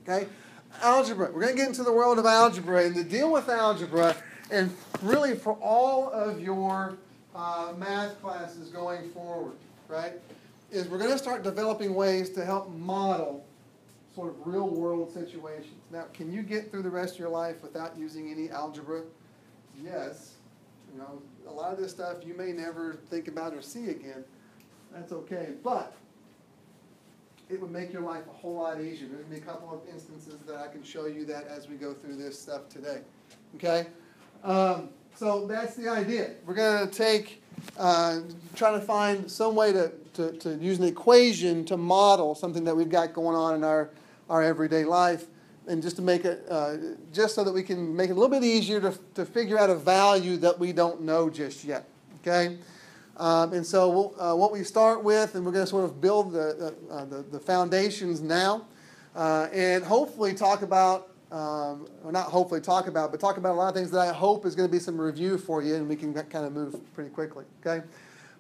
Okay? Algebra. We're going to get into the world of algebra and to deal with algebra, and really for all of your math classes going forward, right, is we're going to start developing ways to help model sort of real-world situations. Now, can you get through the rest of your life without using any algebra? Yes. You know, a lot of this stuff you may never think about or see again. That's okay. But it would make your life a whole lot easier. There's going to be a couple of instances that I can show you that as we go through this stuff today. Okay? So that's the idea. We're going to try to find some way to use an equation to model something that we've got going on in our everyday life, and just to make it, just so that we can make it a little bit easier to figure out a value that we don't know just yet. Okay? And so what we start with, and we're going to sort of build the foundations now, and hopefully talk about, or not hopefully talk about, but talk about a lot of things that I hope is going to be some review for you, and we can kind of move pretty quickly. Okay?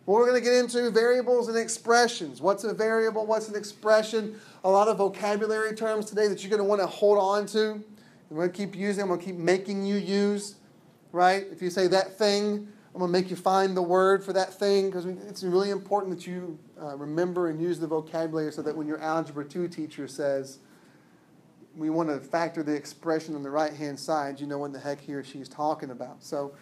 Well, we're going to get into variables and expressions. What's a variable? What's an expression? A lot of vocabulary terms today that you're going to want to hold on to. And we're going to keep using them. I'm going to keep making you use, right? If you say that thing, I'm going to make you find the word for that thing, because it's really important that you remember and use the vocabulary so that when your Algebra 2 teacher says, we want to factor the expression on the right-hand side, you know what the heck he or she is talking about. So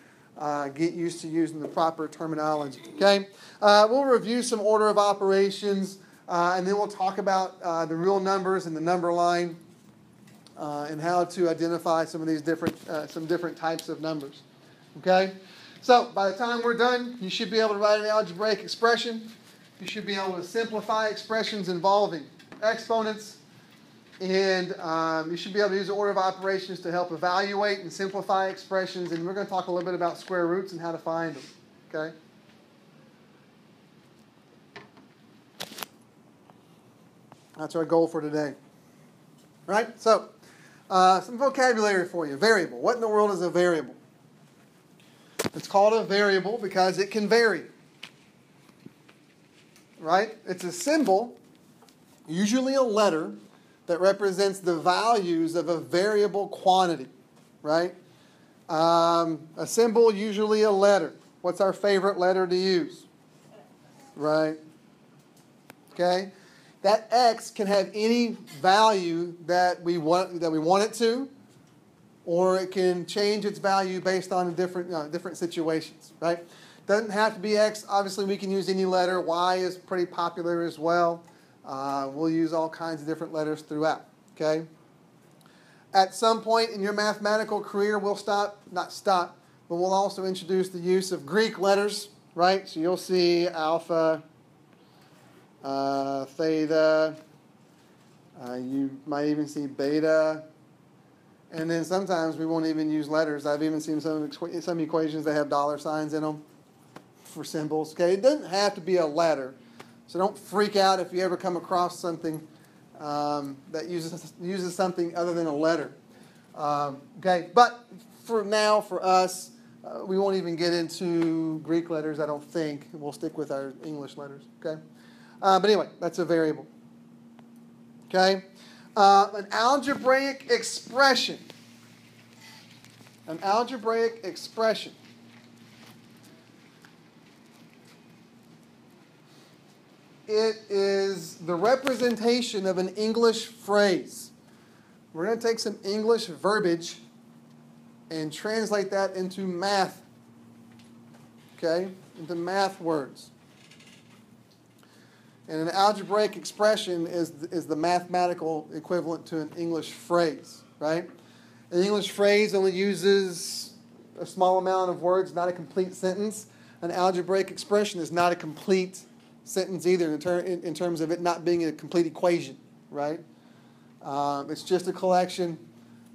get used to using the proper terminology. Okay? We'll review some order of operations, and then we'll talk about the real numbers and the number line, and how to identify some of these different types of numbers. Okay? So by the time we're done, you should be able to write an algebraic expression. You should be able to simplify expressions involving exponents. And you should be able to use the order of operations to help evaluate and simplify expressions. And we're going to talk a little bit about square roots and how to find them. Okay? That's our goal for today. All right? So, some vocabulary for you. Variable. What in the world is a variable? It's called a variable because it can vary. Right? It's a symbol, usually a letter, that represents the values of a variable quantity. Right? A symbol, usually a letter. What's our favorite letter to use? Right? Okay? That X can have any value that we want it to, or it can change its value based on different situations, right? Doesn't have to be X. Obviously, we can use any letter. Y is pretty popular as well. We'll use all kinds of different letters throughout, okay? At some point in your mathematical career, we'll not stop, but we'll also introduce the use of Greek letters, right? So you'll see alpha, theta, you might even see beta. And then sometimes we won't even use letters. I've even seen some equations that have dollar signs in them for symbols. Okay, it doesn't have to be a letter, so don't freak out if you ever come across something that uses something other than a letter. Okay, but for now, for us, we won't even get into Greek letters. I don't think. We'll stick with our English letters. Okay, but anyway, that's a variable. Okay. An algebraic expression. An algebraic expression. It is the representation of an English phrase. We're going to take some English verbiage and translate that into math. Okay? Into math words. And an algebraic expression is the mathematical equivalent to an English phrase, right? An English phrase only uses a small amount of words, not a complete sentence. An algebraic expression is not a complete sentence either in terms of it not being a complete equation, right? It's just a collection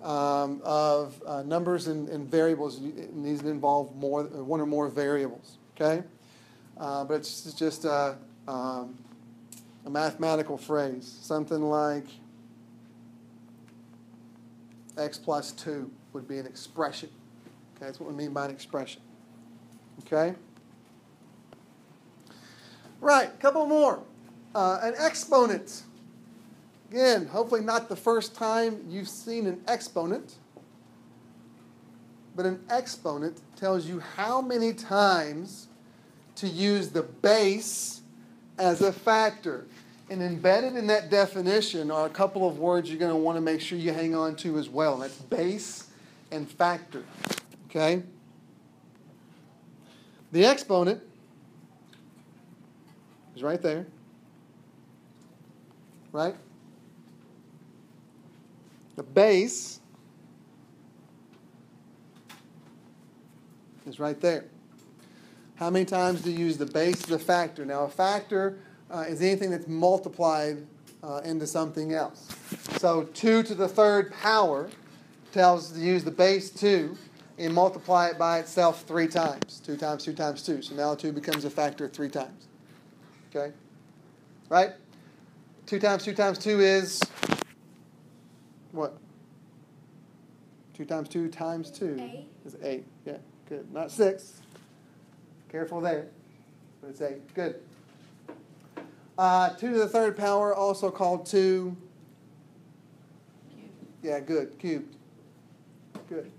of numbers and variables. And these involve one or more variables, okay? But it's just a mathematical phrase, something like x plus 2 would be an expression. Okay, that's what we mean by an expression. Okay? Right, a couple more. An exponent. Again, hopefully not the first time you've seen an exponent, but an exponent tells you how many times to use the base as a factor. And embedded in that definition are a couple of words you're going to want to make sure you hang on to as well. And that's base and factor. Okay? The exponent is right there. Right? The base is right there. How many times do you use the base of the factor? Now, a factor is anything that's multiplied into something else. So 2 to the third power tells us to use the base 2 and multiply it by itself 3 times. 2 times 2 times 2. So now 2 becomes a factor of 3 times. Okay? Right? 2 times 2 times 2 is what? 2 times 2 times 2 is 8. Yeah, good. Not 6. Careful there. But it's 8. Good. 2 to the third power, also called 2. Yeah, good. Cubed. Good.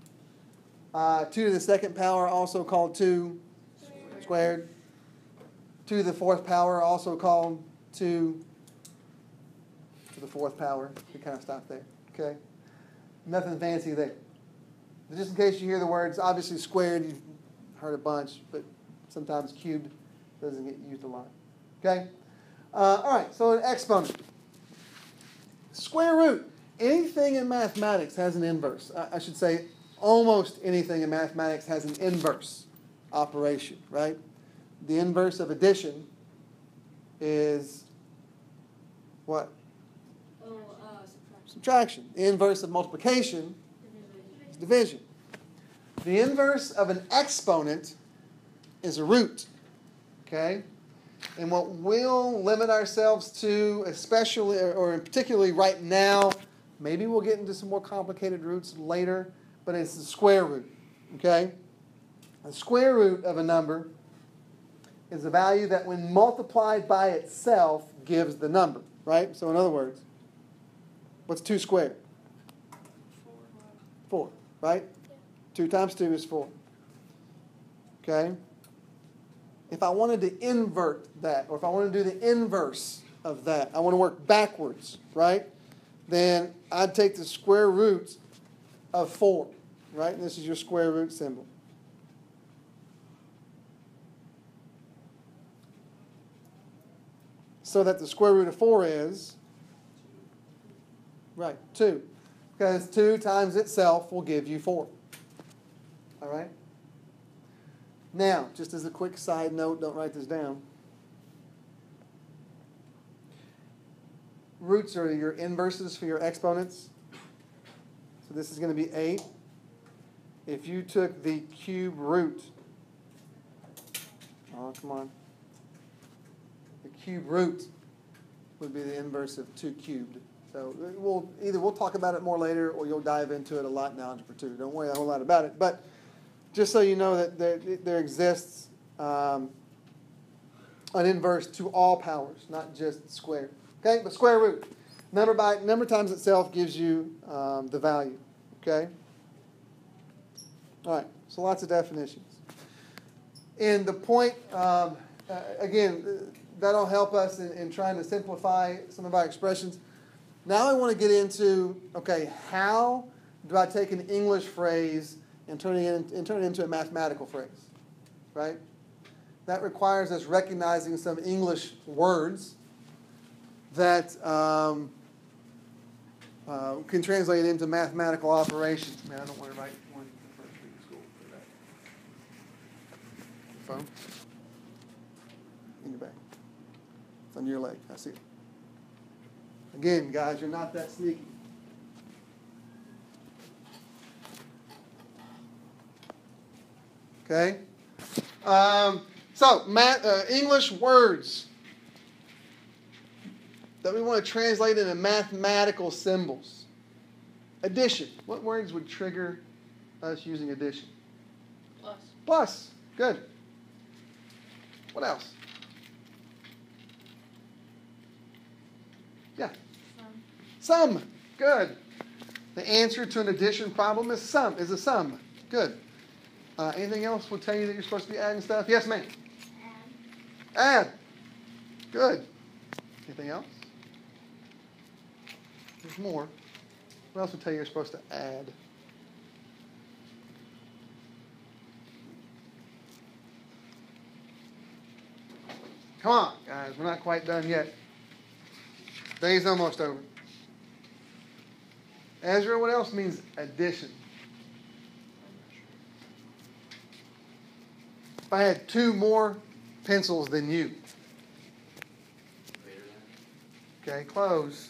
2 to the second power, also called 2. Squared. 2 to the fourth power, also called 2 to the fourth power. We kind of stop there. Okay? Nothing fancy there. Just in case you hear the words, obviously squared, you've heard a bunch, but sometimes cubed doesn't get used a lot. Okay? All right, so an exponent. Square root. Anything in mathematics has an inverse. I should say almost anything in mathematics has an inverse operation, right? The inverse of addition is what? Subtraction. The inverse of multiplication is division. The inverse of an exponent is a root. Okay? And what we'll limit ourselves to, especially or particularly right now, maybe we'll get into some more complicated roots later, but it's the square root. Okay? The square root of a number is a value that when multiplied by itself gives the number. Right? So in other words, what's 2 squared? 4. Right? 2 times 2 is 4. Okay? If I wanted to invert that, or if I want to do the inverse of that, I want to work backwards, right? Then I'd take the square root of 4, right? And this is your square root symbol. So that the square root of 4 is, right, 2. Because 2 times itself will give you 4. All right? Now, just as a quick side note, don't write this down. Roots are your inverses for your exponents. So this is going to be 8. If you took the cube root, oh, come on. The cube root would be the inverse of 2 cubed. So we'll talk about it more later, or you'll dive into it a lot in Algebra 2. Don't worry a whole lot about it. But just so you know that there exists an inverse to all powers, not just square. Okay, but square root. Number times itself gives you the value. Okay? All right, so lots of definitions. And the point, again, that'll help us in trying to simplify some of our expressions. Now I want to get into, okay, how do I take an English phrase and turn it into a mathematical phrase, right? That requires us recognizing some English words that can translate into mathematical operations. Man, I don't want to write one the first week of school for that. Phone? In your bag. It's under your leg. I see it. Again, guys, you're not that sneaky. Okay? English words that we want to translate into mathematical symbols. Addition. What words would trigger us using addition? Plus. Plus. Good. What else? Yeah. Sum. Good. The answer to an addition problem is a sum. Good. Anything else will tell you that you're supposed to be adding stuff? Yes, ma'am. Add. Good. Anything else? There's more. What else will tell you you're supposed to add? Come on, guys. We're not quite done yet. Day's almost over. Ezra, what else means addition? If I had 2 more pencils than you. Okay, close.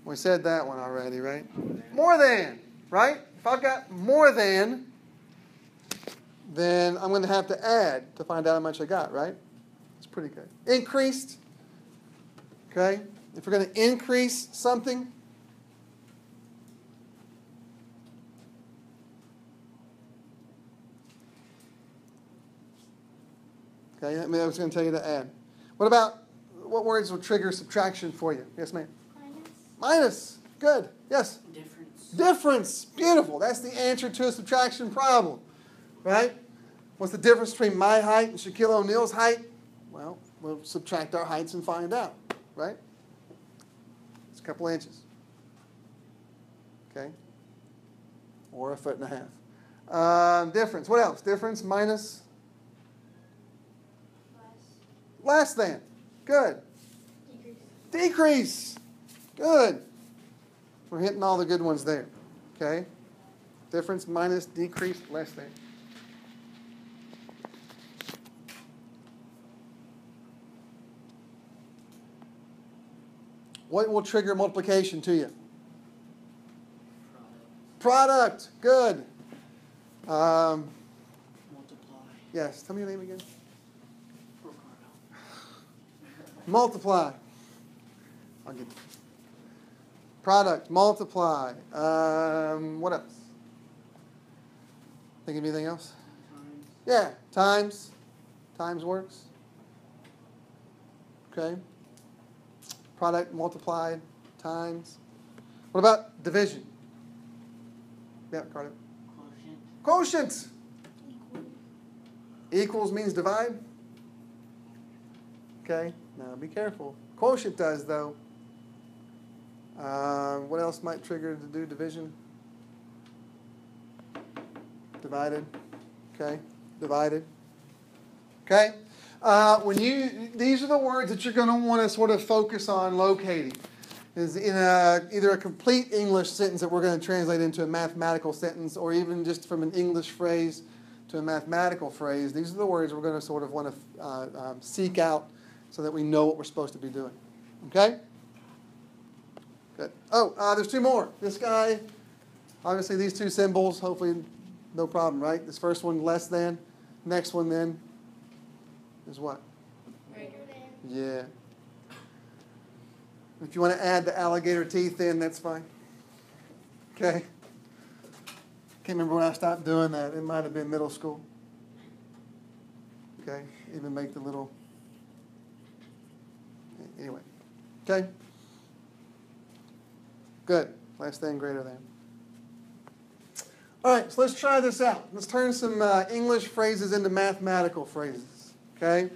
We said that one already, right? More than, right? If I've got more than, then I'm going to have to add to find out how much I got, right? It's pretty good. Increased. Okay? If we're going to increase something, okay, I was going to tell you to add. What words will trigger subtraction for you? Yes, ma'am? Minus. Good. Yes? Difference. Beautiful. That's the answer to a subtraction problem. Right? What's the difference between my height and Shaquille O'Neal's height? Well, we'll subtract our heights and find out. Right? It's a couple inches. Okay? Or 1.5 feet. Difference. What else? Difference minus? Less than. Good. Decrease. Good. We're hitting all the good ones there. Okay? Difference minus, decrease, less than. What will trigger multiplication to you? Product. Good. Multiply. Yes. Tell me your name again. Multiply. I'll get product. Multiply. What else? Think of anything else? Times. Yeah. Times. Times works. Okay. Product multiplied times. What about division? Yeah, Carter. Quotient. Quotient. Equals means divide. Okay. Now be careful. Quotient does though. What else might trigger to do division? Divided. Okay. Divided. Okay. These are the words that you're going to want to sort of focus on locating. Is in either a complete English sentence that we're going to translate into a mathematical sentence, or even just from an English phrase to a mathematical phrase. These are the words we're going to sort of want to seek out so that we know what we're supposed to be doing. Okay? Good. Oh, there's 2 more. This guy, obviously these 2 symbols, hopefully no problem, right? This first one, less than. Next one then is what? Greater than. Yeah. If you want to add the alligator teeth in, that's fine. Okay? Can't remember when I stopped doing that. It might have been middle school. Okay? Even make the little... Anyway. Okay? Good. Less than, greater than. All right, so let's try this out. Let's turn some English phrases into mathematical phrases. Okay?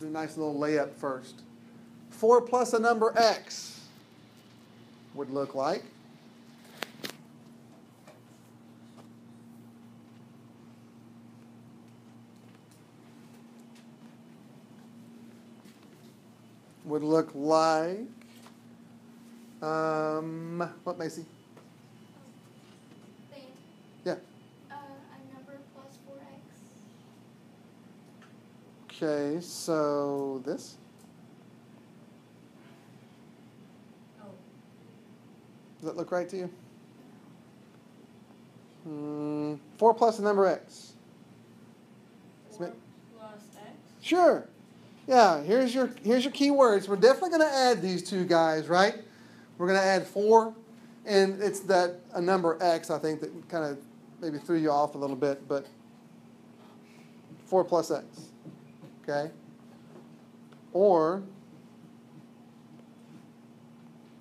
Do a nice little layup first. 4 plus a number x would look like. What, Macy? Yeah. A number plus 4x. Okay, so this? Oh. Does that look right to you? 4 plus a number x. 4 plus x. Sure. Yeah, here's your key words. We're definitely going to add these 2 guys, right? We're going to add 4, and it's a number x, I think, that kind of maybe threw you off a little bit, but 4 plus x. Okay? Or,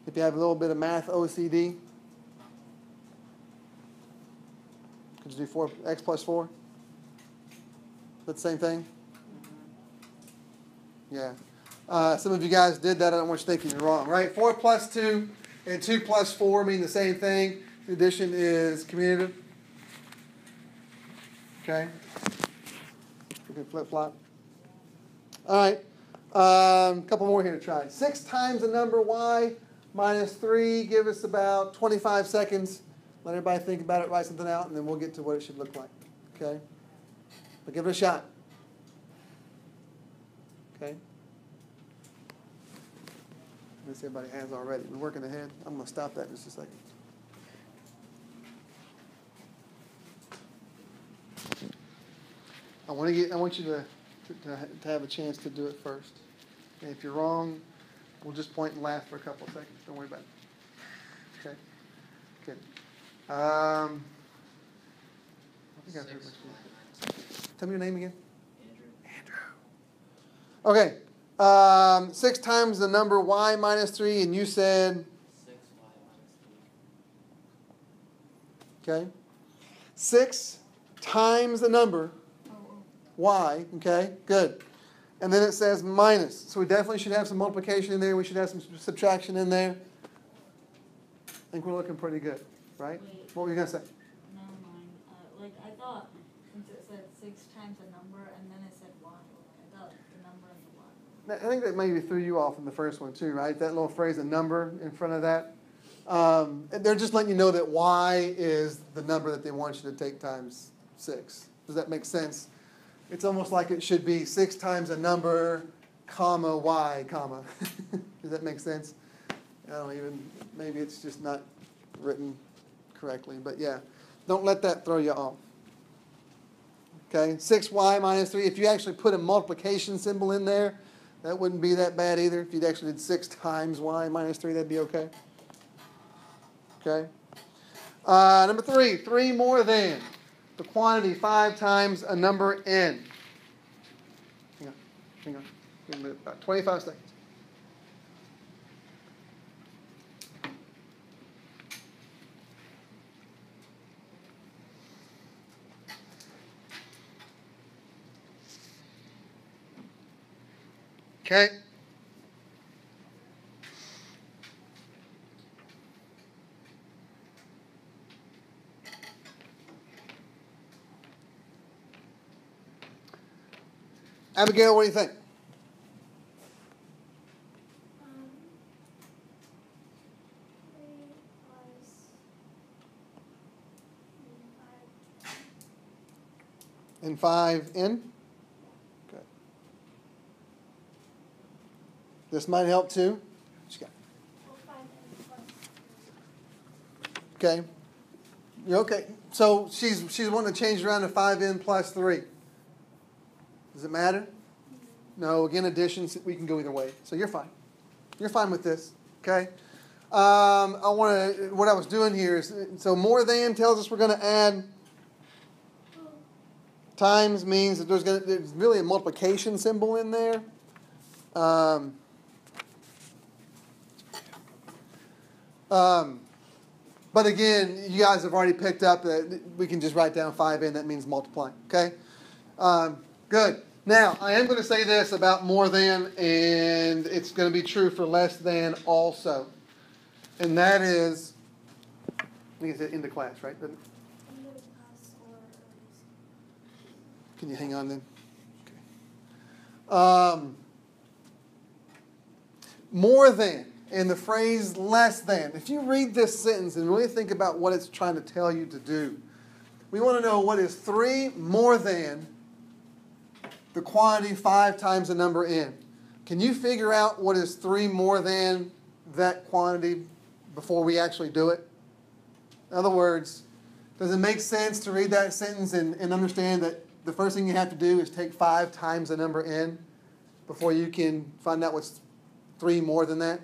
if you have a little bit of math OCD, could you do 4x plus 4? That's the same thing? Yeah. Some of you guys did that. I don't want you thinking you're wrong, right? 4 plus 2 and 2 plus 4 mean the same thing. The addition is commutative. Okay? You can flip-flop. All right. A couple more here to try. 6 times the number y minus 3. Give us about 25 seconds. Let everybody think about it, write something out, and then we'll get to what it should look like. Okay? But give it a shot. Okay? Unless everybody has already. We're working ahead. I'm going to stop that in just a second. I want you to have a chance to do it first. And if you're wrong, we'll just point and laugh for a couple of seconds. Don't worry about it. Okay? Okay. I think I've heard what you. Tell me your name again. Andrew. Okay. 6 times the number y minus 3, and you said? 6y minus 3. Okay. 6 times the number y. Okay, good. And then it says minus. So we definitely should have some multiplication in there. We should have some subtraction in there. I think we're looking pretty good, right? Wait. What were you going to say? Never mind. I thought since it said 6 times a number and then it said y, I thought the number and the y. I think that maybe threw you off in the first one too, right? That little phrase, a number in front of that. They're just letting you know that y is the number that they want you to take times 6. Does that make sense? It's almost like it should be 6 times a number, comma, y, comma. Does that make sense? Maybe it's just not written correctly. But yeah, don't let that throw you off. Okay, 6y minus 3. If you actually put a multiplication symbol in there, that wouldn't be that bad either. If you actually did 6 times y minus 3, that'd be okay. Okay. Number 3, 3 more than the quantity 5 times a number n. Hang on. Give me about 25 seconds. Okay. Abigail, what do you think? 3 plus 5. And 5 in? Okay. This might help too. What you got? Well, 5 and plus 3. Okay. You're okay. So she's wanting to change it around to 5n plus 3. Does it matter? No. Again, additions, we can go either way. So you're fine. You're fine with this. Okay. What I was doing here is, so more than tells us we're going to add. Times means that there's really a multiplication symbol in there. But again, you guys have already picked up that we can just write down 5n. That means multiplying. Okay? Good. Now, I am going to say this about more than, and it's going to be true for less than also. And that is, I think it's into class, right? Can you hang on then? Okay. More than and the phrase less than. If you read this sentence and really think about what it's trying to tell you to do, we want to know what is 3 more than the quantity 5 times the number n. Can you figure out what is 3 more than that quantity before we actually do it? In other words, does it make sense to read that sentence and understand that the first thing you have to do is take 5 times the number n before you can find out what's 3 more than that?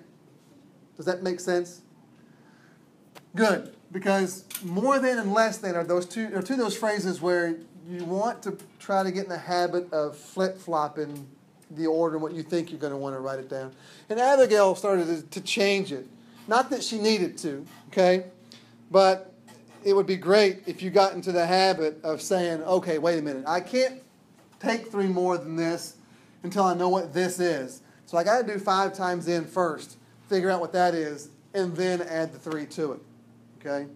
Does that make sense? Good, because more than and less than are two of those phrases where you want to try to get in the habit of flip-flopping the order and what you think you're going to want to write it down. And Abigail started to change it. Not that she needed to, okay? But it would be great if you got into the habit of saying, okay, wait a minute, I can't take 3 more than this until I know what this is. So I got to do 5 times n first, figure out what that is, and then add the 3 to it, okay?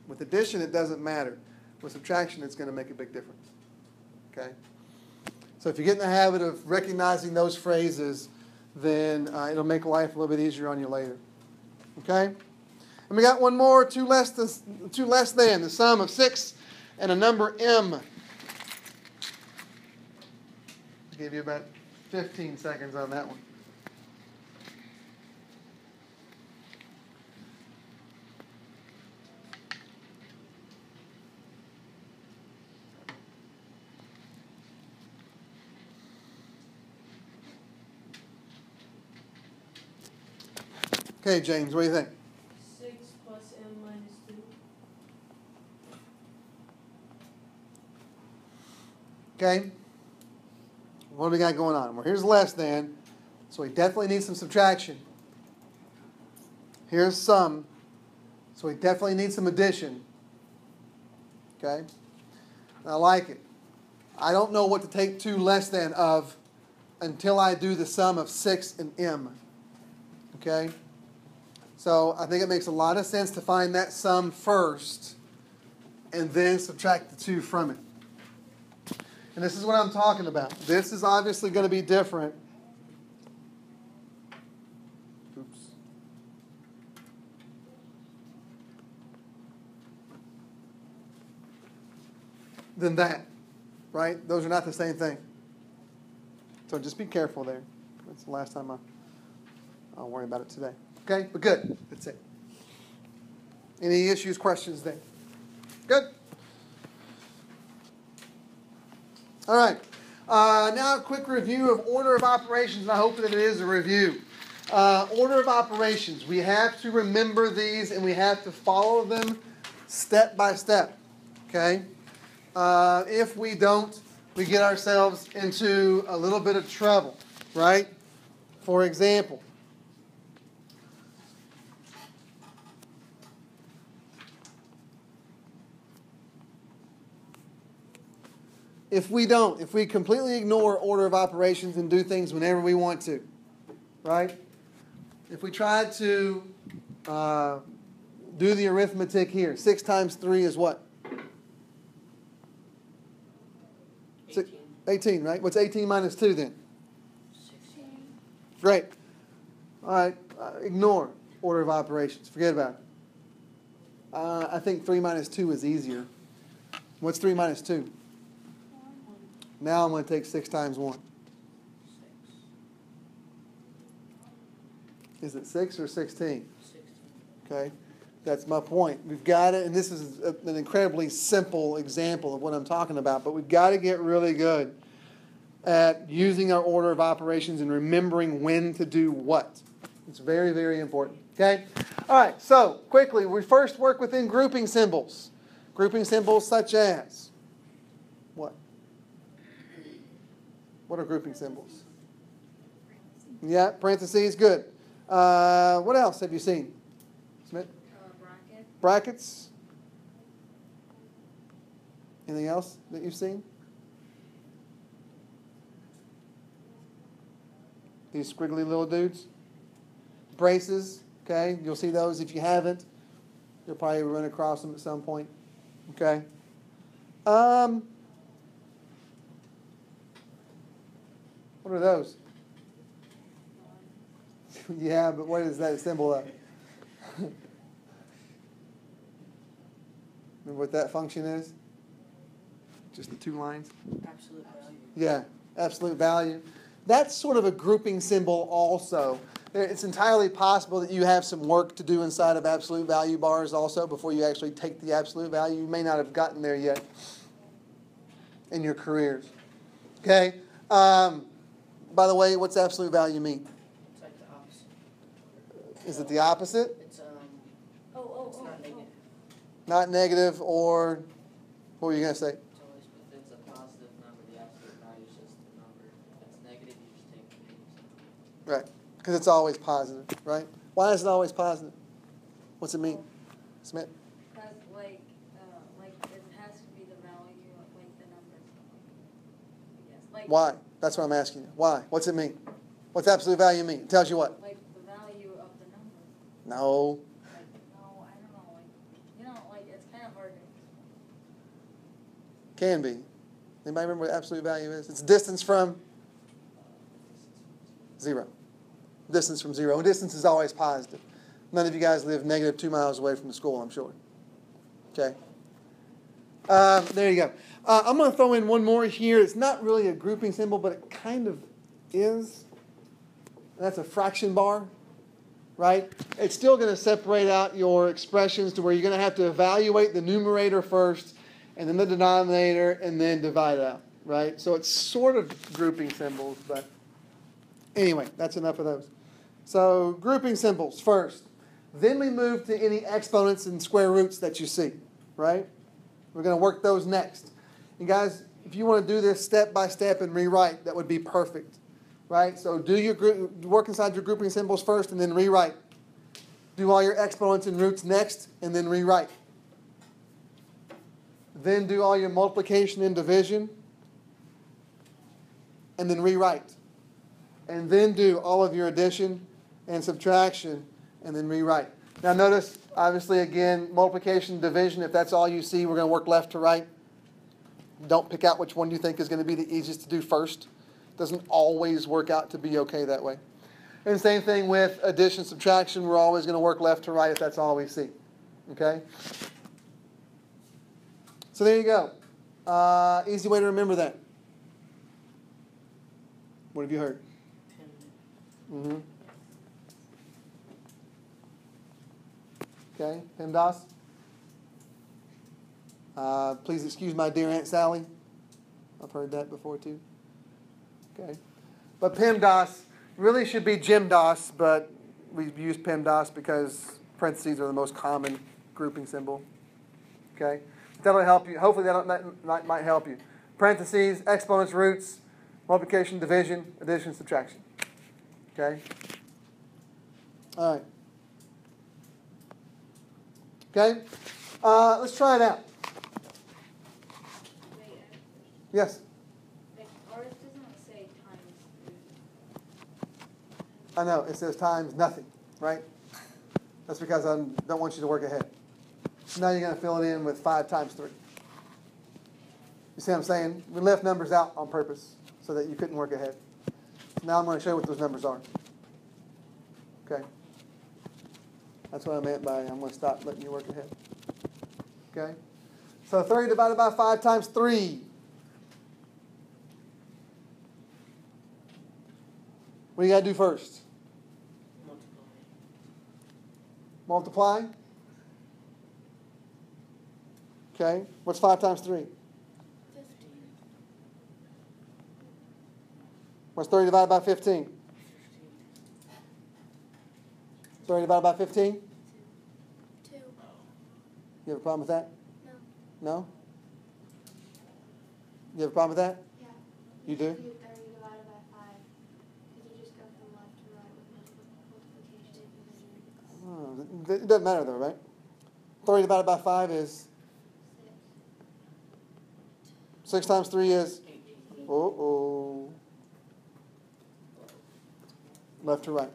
With addition, it doesn't matter. With subtraction, it's going to make a big difference, okay? So if you get in the habit of recognizing those phrases, then it'll make life a little bit easier on you later, okay? And we got one more, 2 less than, the sum of 6 and a number m. I'll give you about 15 seconds on that one. Okay, James, what do you think? 6 plus m minus 2. Okay? What do we got going on? Well, here's less than, so we definitely need some subtraction. Here's sum, so we definitely need some addition. Okay? And I like it. I don't know what to take 2 less than of until I do the sum of 6 and m. Okay? So I think it makes a lot of sense to find that sum first and then subtract the 2 from it. And this is what I'm talking about. This is obviously going to be different. Oops. Than that, right? Those are not the same thing. So just be careful there. That's the last time I'll worry about it today. Okay, but good. That's it. Any issues, questions there? Good. All right. Now a quick review of order of operations, and I hope that it is a review. Order of operations. We have to remember these, and we have to follow them step by step. Okay? If we don't, we get ourselves into a little bit of trouble, right? For example, if we completely ignore order of operations and do things whenever we want to, right? If we try to do the arithmetic here, 6 times 3 is what? 18, right? What's 18 minus 2 then? 16. Great. All right. Ignore order of operations. Forget about it. I think 3 minus 2 is easier. What's 3 minus 2? Now I'm going to take 6 times 1. 6. Is it 6 or 16? 16. Okay. That's my point. We've got it, and this is an incredibly simple example of what I'm talking about, but we've got to get really good at using our order of operations and remembering when to do what. It's very, very important. Okay? All right, so quickly, we first work within grouping symbols. Grouping symbols such as what? What are grouping symbols? Yeah, parentheses, good. What else have you seen? Smith? Brackets. Anything else that you've seen? These squiggly little dudes. Braces, okay? You'll see those. If you haven't, you'll probably run across them at some point. Okay? What are those? Yeah, but what is that a symbol of? Remember what that function is? Just the 2 lines? Absolute value. Yeah, absolute value. That's sort of a grouping symbol also. It's entirely possible that you have some work to do inside of absolute value bars also before you actually take the absolute value. You may not have gotten there yet in your careers. Okay? By the way, what's absolute value mean? It's like the opposite. Is it the opposite? It's not negative. Not negative, or what were you going to say? It's always, if it's a positive number, the absolute value is just the number. If it's negative, Right. Because it's always positive, right? Why is it always positive? What's it mean? Smith? Because like it has to be the value of like the numbers. I guess. Like, Why? That's what I'm asking you. Why? What's it mean? What's absolute value mean? It tells you what? like the value of the number. No. Like, no, I don't know. Like it's kind of hard to. Can be. Anybody remember what absolute value is? It's distance from 0. Distance from 0. And distance is always positive. None of you guys live negative 2 miles away from the school, I'm sure. Okay? There you go. I'm going to throw in one more here. It's not really a grouping symbol, but it kind of is. That's a fraction bar, right? It's still going to separate out your expressions to where you're going to have to evaluate the numerator first, and then the denominator, and then divide out, right? So it's sort of grouping symbols, but anyway, that's enough of those. So grouping symbols first. Then we move to any exponents and square roots that you see, right? We're going to work those next. And guys, if you want to do this step by step and rewrite, that would be perfect, right? So do your work inside your grouping symbols first and then rewrite. Do all your exponents and roots next and then rewrite. Then do all your multiplication and division and then rewrite. And then do all of your addition and subtraction and then rewrite. Now notice, obviously, again, multiplication, division, if that's all you see, we're going to work left to right. Don't pick out which one you think is going to be the easiest to do first. Doesn't always work out to be okay that way. And same thing with addition, subtraction. We're always going to work left to right if that's all we see. Okay? So there you go. Easy way to remember that. What have you heard? Mm-hmm. Okay, PEMDAS. Please excuse my dear Aunt Sally. I've heard that before too. Okay, but PEMDAS really should be GEMDAS, but we've used PEMDAS because parentheses are the most common grouping symbol. Okay, that'll help you. Hopefully that might help you. Parentheses, exponents, roots, multiplication, division, addition, subtraction. Okay. All right. Okay. Let's try it out. Wait, Yes. like ours doesn't say times 3. I know. It says times nothing, right? That's because I don't want you to work ahead. Now you're going to fill it in with 5 times 3. You see what I'm saying? We left numbers out on purpose so that you couldn't work ahead. Now I'm going to show you what those numbers are. Okay? That's what I meant by I'm going to stop letting you work ahead. Okay? So 30 divided by 5 times 3. What do you got to do first? Multiply. Okay. What's 5 times 3? 15. What's 30 divided by 15? 30 divided by 15? 2. You have a problem with that? No. No? You have a problem with that? Yeah. You do? 30 divided by 5. Because you just go from left to right with multiplication and division. It doesn't matter though, right? 30 divided by 5 is? 6 times 3 is? Uh-oh. Left to right.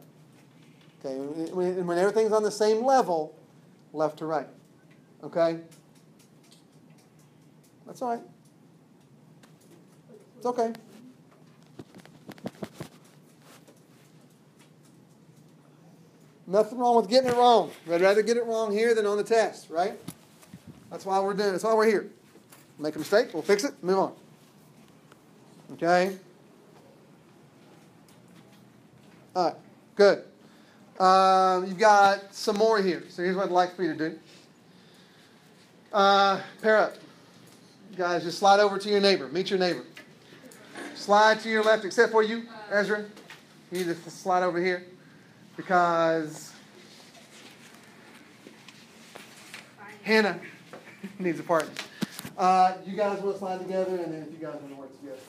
Okay, when everything's on the same level, left to right. Okay? That's all right. It's okay. Nothing wrong with getting it wrong. I'd rather get it wrong here than on the test, right? That's why we're doing. That's why we're here. Make a mistake, we'll fix it, move on. Okay? All right, good. You've got some more here. So here's what I'd like for you to do. Pair up. You guys, just slide over to your neighbor. Meet your neighbor. Slide to your left, except for you, Ezra. You need to slide over here because Hannah needs a partner. You guys want to slide together, and then if you guys want to work together.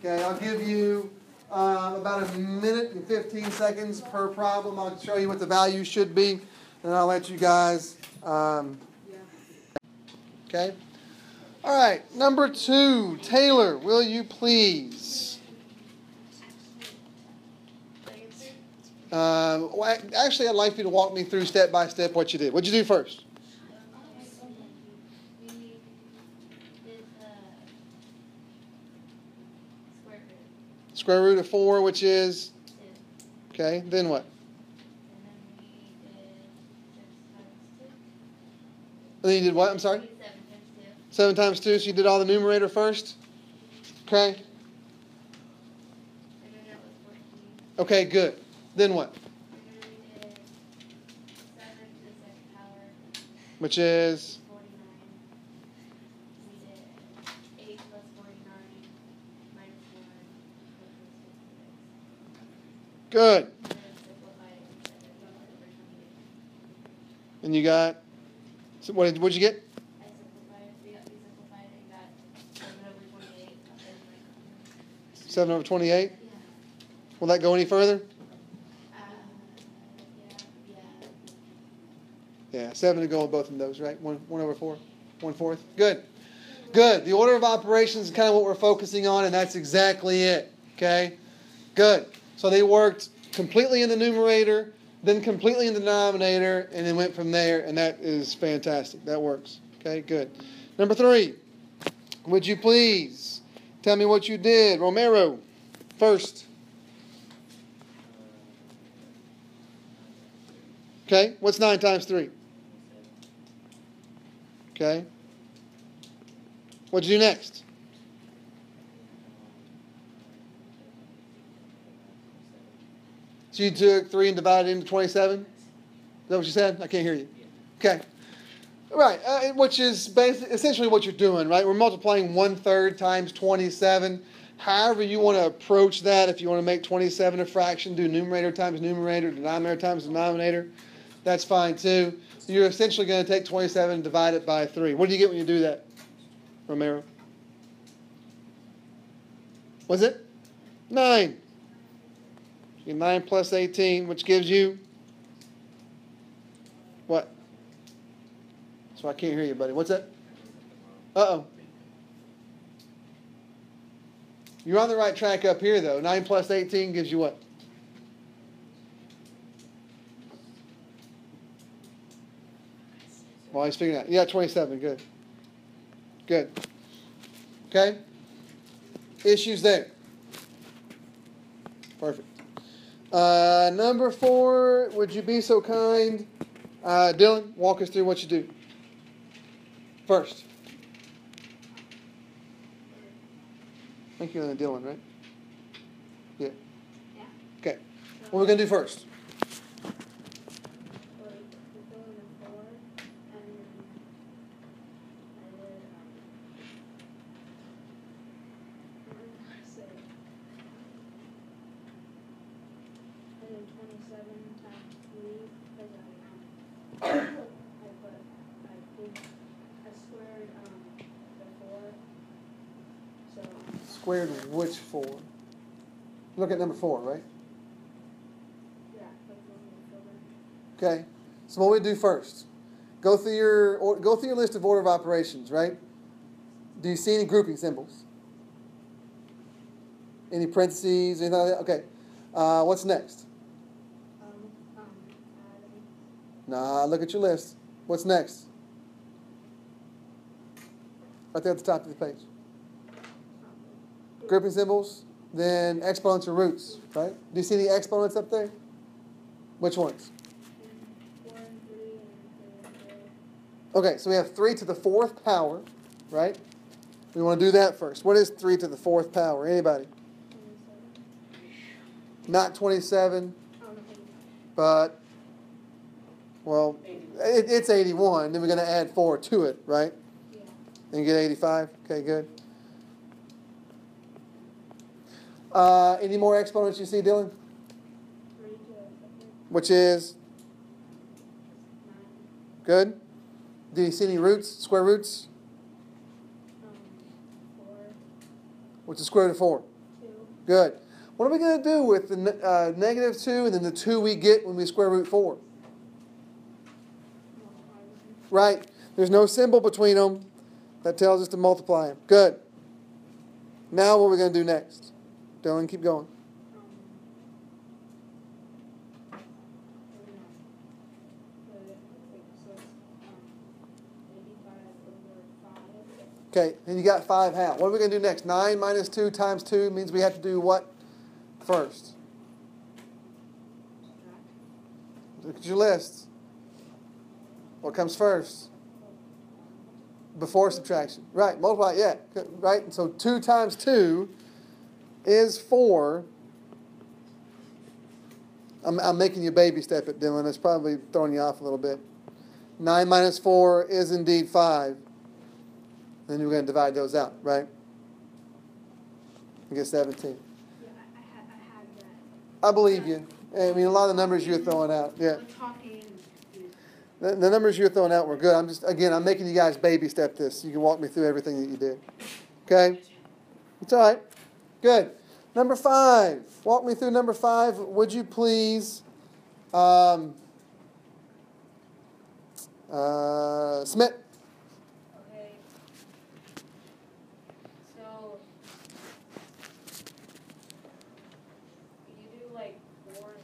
Okay, I'll give you about a minute and 15 seconds per problem. I'll show you what the value should be, and I'll let you guys. Okay. All right. Number 2, Taylor, will you please? Actually, I'd like you to walk me through step by step what you did. What'd you do first? Square root of 4, which is? 2. Okay, then what? And then you did what? I'm sorry? 7 times 2. So you did all the numerator first? Okay. Okay, good. Then what? Which is? 49. We did 8 plus 49 minus 1 Good. and then simplified it and said over 28. And you got? So what'd you get? I simplified it. We simplified it and got 7 over 28. 7 over 28. Yeah. Will that go any further? Yeah, 7 to go on both of those, right? 1 over 4, 1/4. Good. Good. The order of operations is kind of what we're focusing on, and that's exactly it. Okay? Good. So they worked completely in the numerator, then completely in the denominator, and then went from there, and that is fantastic. That works. Okay, good. Number 3, would you please tell me what you did? Romero, first. Okay, what's 9 times 3? Okay. What'd you do next? So you took 3 and divided it into 27? Is that what you said? I can't hear you. Okay. Right, which is essentially what you're doing, right? We're multiplying 1/3 times 27. However you want to approach that, if you want to make 27 a fraction, do numerator times numerator, denominator times denominator. That's fine too. You're essentially going to take 27 and divide it by 3. What do you get when you do that, Romero? Was it? 9. You get 9 plus 18, which gives you what? So I can't hear you, buddy. What's that? Uh-oh. You're on the right track up here, though. 9 plus 18 gives you what? Well, he's figuring it out. Yeah, 27. Good. Good. Okay? Issues there. Perfect. Number 4, would you be so kind? Dylan, walk us through what you do. First. I think you're on Dylan, right? Yeah. Yeah. Okay. What are we going to do first? Squared which 4? Look at number 4, right? Yeah. Okay. So what we do first? Go through your list of order of operations, right? Do you see any grouping symbols? Any parentheses? Anything like that? Okay. What's next? Nah. Look at your list. What's next? Right there at the top of the page. Grouping symbols, then exponents or roots, right? Do you see any exponents up there? Which ones? 4 and 3 and 3 and 3. Okay, so we have 3 to the 4th power, right? We want to do that first. What is 3 to the 4th power? Anybody? 27. Not 27, Oh, no, 81. but, well, it's 81. Then we're going to add 4 to it, right? Yeah. And you get 85. Okay, good. Any more exponents you see, Dylan? 3 to the 2nd. Which is 9. good. Do you see any roots, square roots? 4. What's the square root of 4? 2. Good. What are we going to do with the negative 2 and then the 2 we get when we square root 4? Right. There's no symbol between them. That tells us to multiply them. Good. Now what are we going to do next? Dylan, keep going. Okay, and you got 5 how? What are we going to do next? 9 minus 2 times 2 means we have to do what first? Look at your list. What comes first? Before subtraction. Right, multiply, yeah. Right, and so 2 times 2 is 4. I'm making you baby step it, Dylan. It's probably throwing you off a little bit. 9 minus 4 is indeed 5. Then we're going to divide those out, right? You get 17. Yeah, I had that. I believe you. I mean, a lot of the numbers you're throwing out. Yeah. I'm talking. The numbers you're throwing out were good. I'm making you guys baby step this. You can walk me through everything that you did. Okay? It's all right. Good. Number 5. Walk me through number 5. Would you please? Smith. Okay. So you do like 4 squares.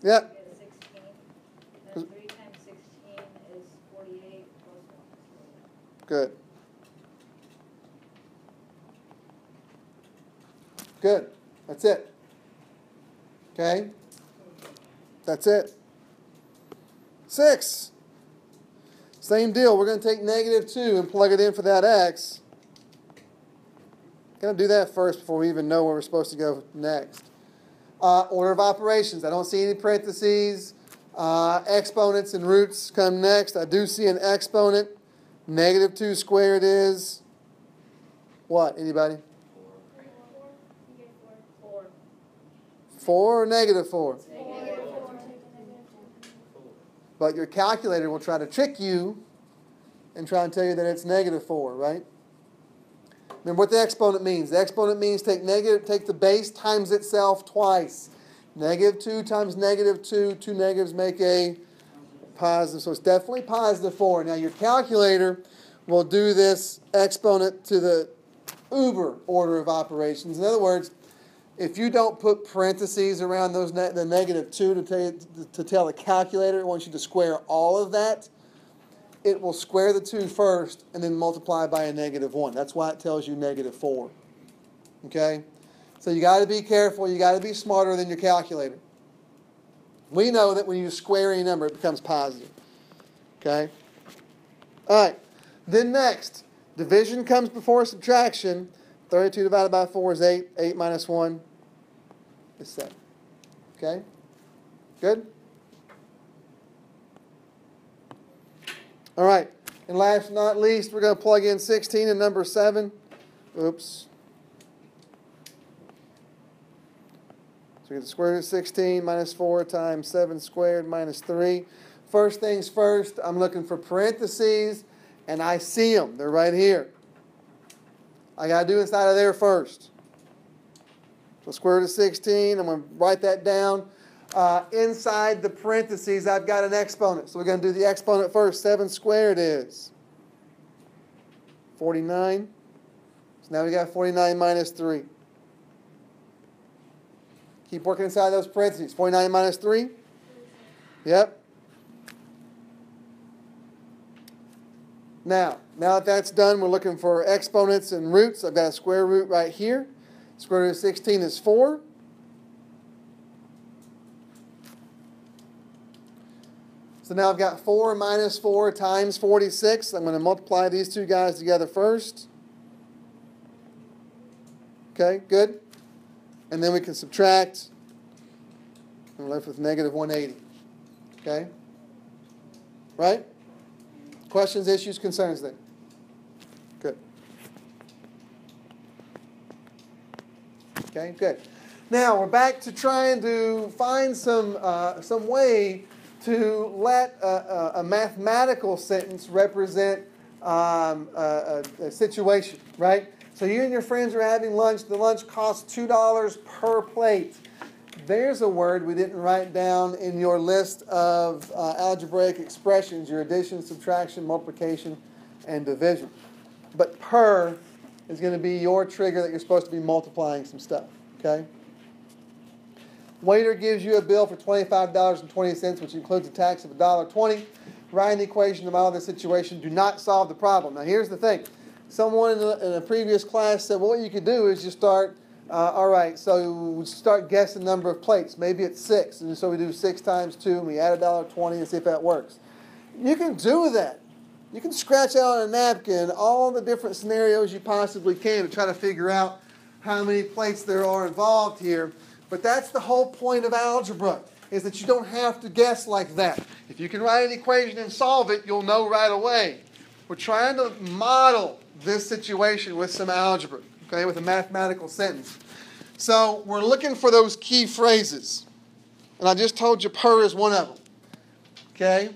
Yeah. You get 16. Then 3 times 16 is 48 plus 1 is 48. Good. Good. That's it. Okay? That's it. 6. Same deal. We're going to take negative 2 and plug it in for that x. Going to do that first before we even know where we're supposed to go next. Order of operations. I don't see any parentheses. Exponents and roots come next. I do see an exponent. Negative 2 squared is what? Anybody? 4 or negative 4? But your calculator will try to trick you and try and tell you that it's negative 4, right? Remember what the exponent means. The exponent means take the base times itself twice. Negative 2 times negative 2. 2 negatives make a positive. So it's definitely positive 4. Now your calculator will do this exponent to the uber order of operations. In other words, if you don't put parentheses around those the negative 2 to tell the calculator it wants you to square all of that, it will square the 2 first and then multiply by a negative 1. That's why it tells you negative 4. Okay? So you got to be careful. You got to be smarter than your calculator. We know that when you square any number, it becomes positive. Okay? All right. Then next, division comes before subtraction. 32 divided by 4 is 8. 8 minus 1 is 7. Okay? Good? All right. And last but not least, we're going to plug in 16 in number 7. Oops. So we get the square root of 16 minus 4 times 7 squared minus 3. First things first, I'm looking for parentheses, and I see them. They're right here. I got to do inside of there first. So square root of 16, I'm going to write that down. Inside the parentheses, I've got an exponent. So we're going to do the exponent first. 7 squared is 49. So now we got 49 minus 3. Keep working inside those parentheses. 49 minus 3? Yep. Now that that's done, we're looking for exponents and roots. I've got a square root right here. Square root of 16 is 4. So now I've got 4 minus 4 times 46. I'm going to multiply these two guys together first. Okay, good. And then we can subtract. And we're left with negative 180. Okay? Right? Questions, issues, concerns then? Good. Okay, good. Now we're back to trying to find some way to let a mathematical sentence represent a situation, right? So So you and your friends are having lunch. The lunch costs $2 per plate. There's a word we didn't write down in your list of algebraic expressions, your addition, subtraction, multiplication, and division. But per is going to be your trigger that you're supposed to be multiplying some stuff. Okay? Waiter gives you a bill for $25.20, which includes a tax of $1.20. Write an equation to model the situation. Do not solve the problem. Now, here's the thing. Someone in a previous class said, well, what you could do is just start, all right, so we start guessing the number of plates. Maybe it's 6. And so we do 6 times 2, and we add $1.20 and see if that works. You can do that. You can scratch out on a napkin all the different scenarios you possibly can to try to figure out how many plates there are involved here. But that's the whole point of algebra, is that you don't have to guess like that. If you can write an equation and solve it, you'll know right away. We're trying to model this situation with some algebra, okay, with a mathematical sentence. So we're looking for those key phrases. And I just told you per is one of them. Okay?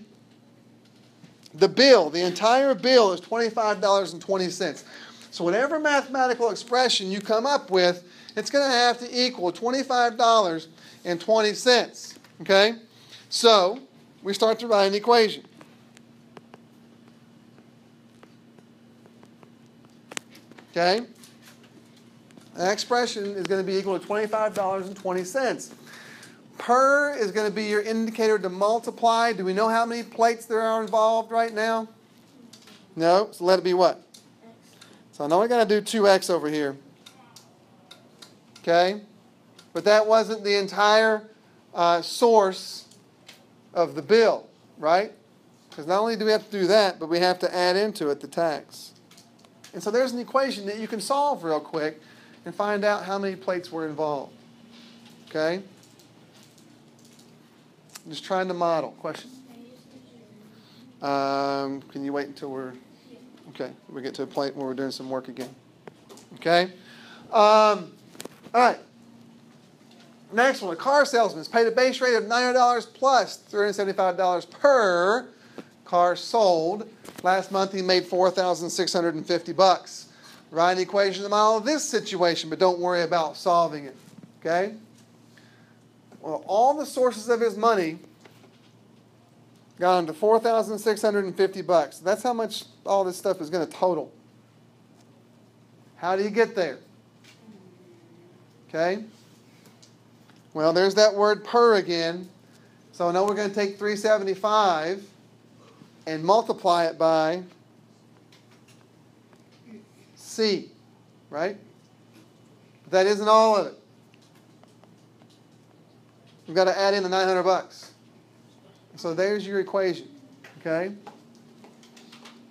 The bill, the entire bill is $25.20. So whatever mathematical expression you come up with, it's going to have to equal $25.20. Okay? So we start to write an equation. Okay? That expression is going to be equal to $25.20. Per is going to be your indicator to multiply. Do we know how many plates there are involved right now? No? So let it be what? So I know I got to do 2x over here. Okay? But that wasn't the entire source of the bill, right? Because not only do we have to do that, but we have to add into it the tax. And so there's an equation that you can solve real quick and find out how many plates were involved. Okay? I'm just trying to model. Question? Can you wait until we get to a point where we're doing some work again. Okay? All right. Next one. A car salesman is paid a base rate of $900 plus $375 per car sold. Last month he made $4,650. Write an equation to model this situation, but don't worry about solving it. Okay? Well, all the sources of his money got him to $4,650. That's how much all this stuff is going to total. How do you get there? Okay? Well, there's that word per again. So now we're going to take 375 and multiply it by C, right? But that isn't all of it. We've got to add in the $900. So there's your equation, okay?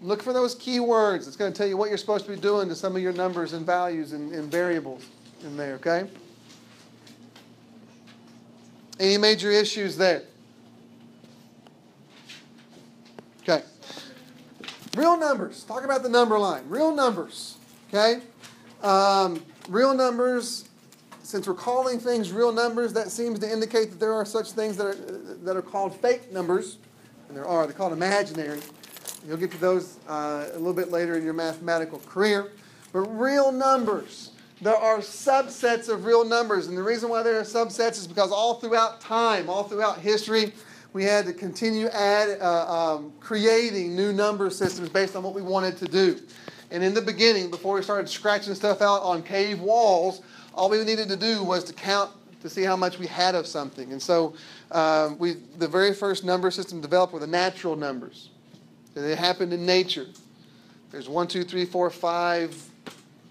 Look for those key words. It's going to tell you what you're supposed to be doing to some of your numbers and values and variables in there, okay? Any major issues there? Okay. Real numbers. Talk about the number line. Real numbers, okay? Real numbers, since we're calling things real numbers, that seems to indicate that there are such things that are called fake numbers. And there are. They're called imaginary. You'll get to those a little bit later in your mathematical career. But real numbers. There are subsets of real numbers. And the reason why there are subsets is because all throughout time, all throughout history, we had to continue creating new number systems based on what we wanted to do. And in the beginning, before we started scratching stuff out on cave walls, all we needed to do was to count to see how much we had of something. And so the very first number system developed were the natural numbers. They happened in nature. There's 1, 2, 3, 4, 5,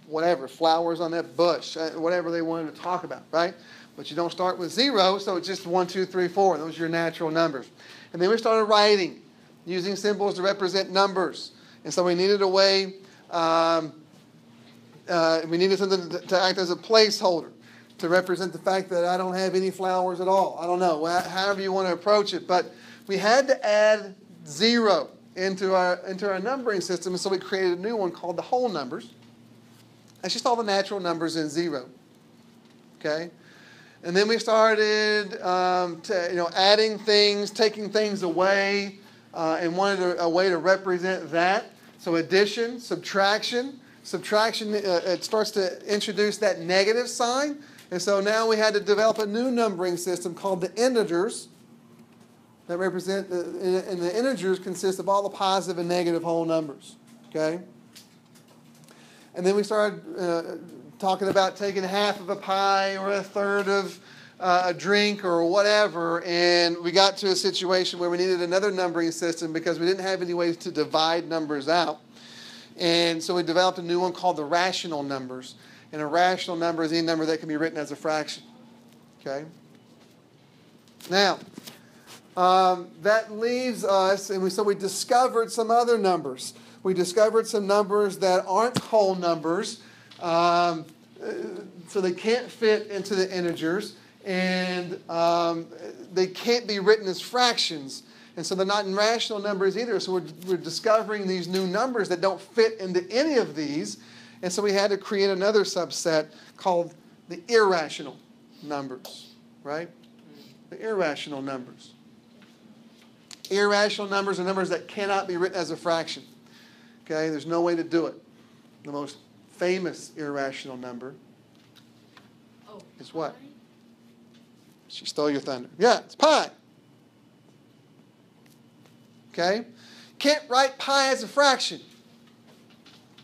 whatever, flowers on that bush, whatever they wanted to talk about, right? But you don't start with 0, so it's just 1, 2, 3, 4. Those are your natural numbers. And then we started writing, using symbols to represent numbers. And so we needed a way, we needed something to act as a placeholder to represent the fact that I don't have any flowers at all. I don't know, however you want to approach it. But we had to add 0 into our numbering system, and so we created a new one called the whole numbers. That's just all the natural numbers in 0. Okay? And then we started adding things, taking things away, and wanted a way to represent that. So addition, subtraction, subtraction, it starts to introduce that negative sign. And so now we had to develop a new numbering system called the integers that represent, and the integers consist of all the positive and negative whole numbers. Okay? And then we started talking about taking half of a pie or a third of a drink or whatever, and we got to a situation where we needed another numbering system because we didn't have any ways to divide numbers out. And so we developed a new one called the rational numbers. And a rational number is any number that can be written as a fraction. Okay? Now, that leaves us, and so we discovered some other numbers. We discovered some numbers that aren't whole numbers, so they can't fit into the integers, and they can't be written as fractions. And so they're not in rational numbers either. So we're discovering these new numbers that don't fit into any of these. And so we had to create another subset called the irrational numbers, right? The irrational numbers. Irrational numbers are numbers that cannot be written as a fraction. Okay, there's no way to do it. The most famous irrational number is what? She stole your thunder. Yeah, it's pi. Okay? Can't write pi as a fraction.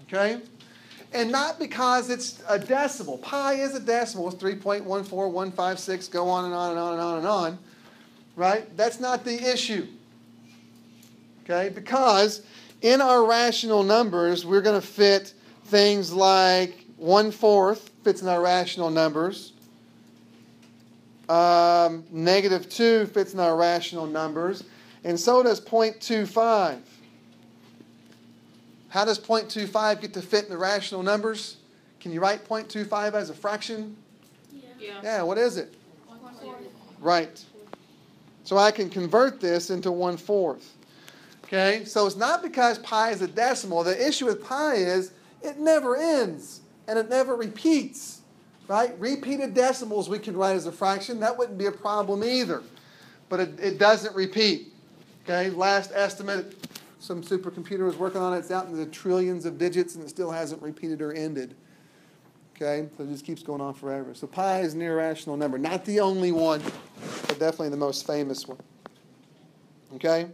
Okay? And not because it's a decimal. Pi is a decimal. It's 3.14156, go on and on and on and on and on. Right? That's not the issue. Okay? Because in our rational numbers, we're going to fit things like 1/4 fits in our rational numbers. -2 fits in our rational numbers. And so does 0.25. How does 0.25 get to fit in the rational numbers? Can you write 0.25 as a fraction? Yeah, what is it? 1/4. Right. So I can convert this into 1/4. Okay, so it's not because pi is a decimal. The issue with pi is it never ends and it never repeats. Right? Repeated decimals we can write as a fraction. That wouldn't be a problem either. But it doesn't repeat. Okay, last estimate, some supercomputer was working on it. It's out in the trillions of digits and it still hasn't repeated or ended. Okay, so it just keeps going on forever. So pi is an irrational number. Not the only one, but definitely the most famous one. Okay?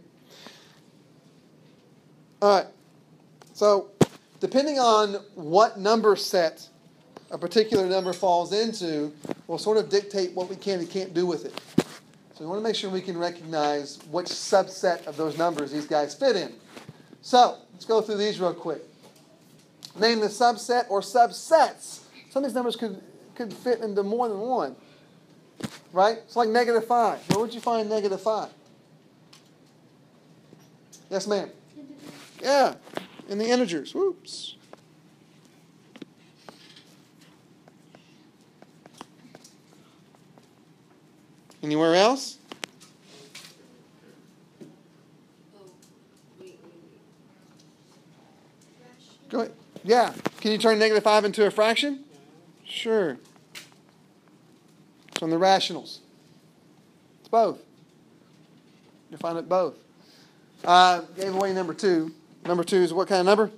All right. So depending on what number set a particular number falls into will sort of dictate what we can and can't do with it. So we want to make sure we can recognize which subset of those numbers these guys fit in. So let's go through these real quick. Name the subset or subsets. Some of these numbers could fit into more than one. Right? It's like -5. Where would you find -5? Yes, ma'am. Yeah, in the integers. Whoops. Anywhere else? Go ahead. Yeah. Can you turn -5 into a fraction? Sure. It's on the rationals. It's both. You'll find it both. Gave away number 2. Number 2 is what kind of number?